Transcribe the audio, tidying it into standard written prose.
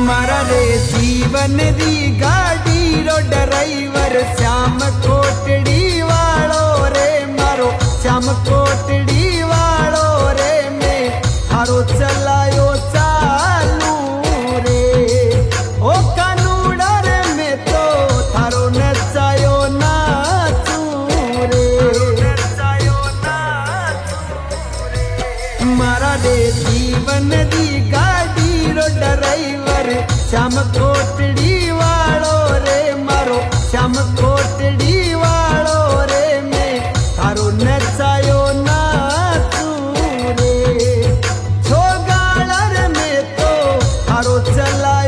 मारा रे जीवन दी गाड़ी रो ड्राइवर श्याम कोटड़ी वालो रे मारो श्याम कोटड़ी वालो रे मैं थारो चलायो चालू रे ओ कानूड़ा रे मैं तो थारो नचायो नाचू रे मारा रे जीवन दी गाड़ी रो ड्राइवर श्याम कोटड़ी वालो रे मारो श्याम कोटड़ी वालो रे मैं थारो नचायो नाचू रे छोगाड़ में तो थारो चला